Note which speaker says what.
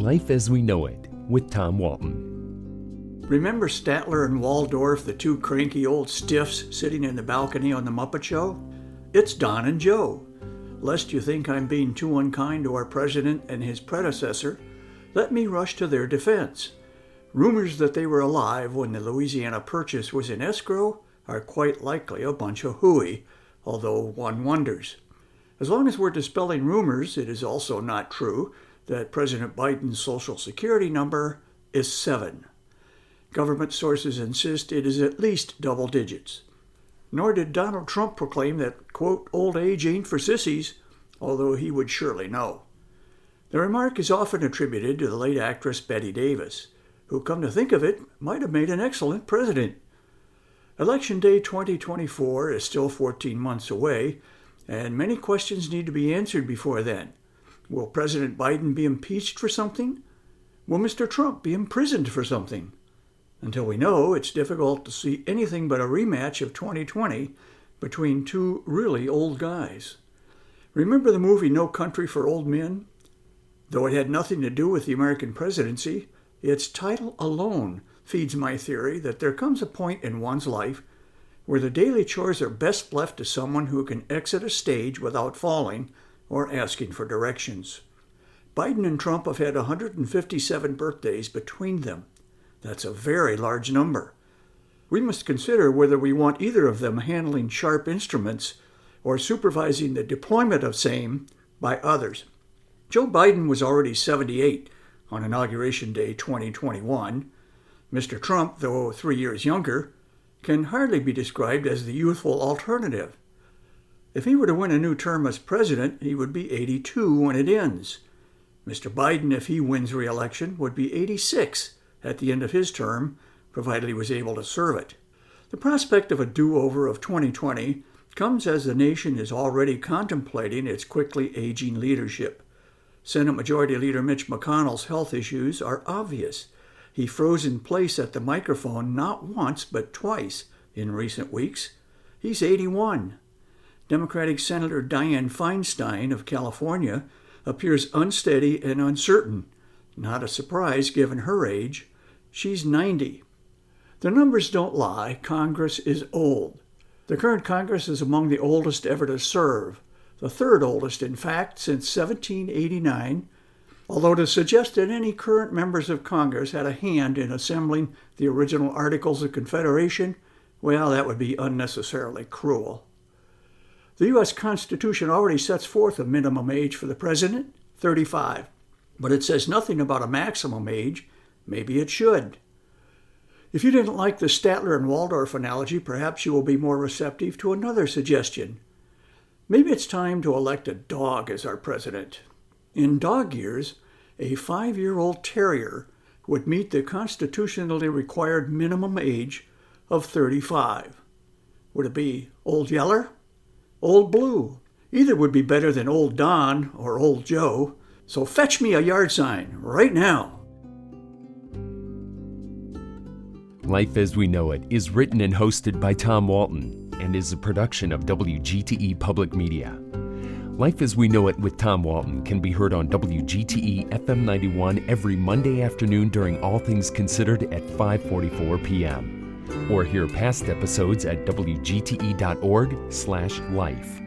Speaker 1: Life as We Know It with Tom Walton.
Speaker 2: Remember Statler and Waldorf, the two cranky old stiffs sitting in the balcony on The Muppet Show? It's Don and Joe. Lest you think I'm being too unkind to our president and his predecessor, let me rush to their defense. Rumors that they were alive when the Louisiana Purchase was in escrow are quite likely a bunch of hooey, although one wonders. As long as we're dispelling rumors, it is also not true that President Biden's Social Security number is 7. Government sources insist it is at least double digits. Nor did Donald Trump proclaim that, quote, old age ain't for sissies, although he would surely know. The remark is often attributed to the late actress Bette Davis, who, come to think of it, might have made an excellent president. Election Day 2024 is still 14 months away, and many questions need to be answered before then. Will President Biden be impeached for something? Will Mr. Trump be imprisoned for something? Until we know, it's difficult to see anything but a rematch of 2020 between two really old guys. Remember the movie No Country for Old Men? Though it had nothing to do with the American presidency, its title alone feeds my theory that there comes a point in one's life where the daily chores are best left to someone who can exit a stage without falling or asking for directions. Biden and Trump have had 157 birthdays between them. That's a very large number. We must consider whether we want either of them handling sharp instruments or supervising the deployment of same by others. Joe Biden was already 78 on Inauguration Day 2021. Mr. Trump, though 3 years younger, can hardly be described as the youthful alternative. If he were to win a new term as president, he would be 82 when it ends. Mr. Biden, if he wins re-election, would be 86 at the end of his term, provided he was able to serve it. The prospect of a do-over of 2020 comes as the nation is already contemplating its quickly aging leadership. Senate Majority Leader Mitch McConnell's health issues are obvious. He froze in place at the microphone not once but twice in recent weeks. He's 81. Democratic Senator Dianne Feinstein of California appears unsteady and uncertain. Not a surprise given her age. She's 90. The numbers don't lie. Congress is old. The current Congress is among the oldest ever to serve, the third oldest, in fact, since 1789, although to suggest that any current members of Congress had a hand in assembling the original Articles of Confederation, well, that would be unnecessarily cruel. The U.S. Constitution already sets forth a minimum age for the president, 35, but it says nothing about a maximum age. Maybe it should. If you didn't like the Statler and Waldorf analogy, perhaps you will be more receptive to another suggestion. Maybe it's time to elect a dog as our president. In dog years, a 5-year-old terrier would meet the constitutionally required minimum age of 35. Would it be Old Yeller? Old Blue? Either would be better than Old Don or Old Joe. So fetch me a yard sign right now.
Speaker 1: Life as We Know It is written and hosted by Tom Walton and is a production of WGTE Public Media. Life as We Know It with Tom Walton can be heard on WGTE FM 91 every Monday afternoon during All Things Considered at 5:44 p.m. Or hear past episodes at wgte.org/life.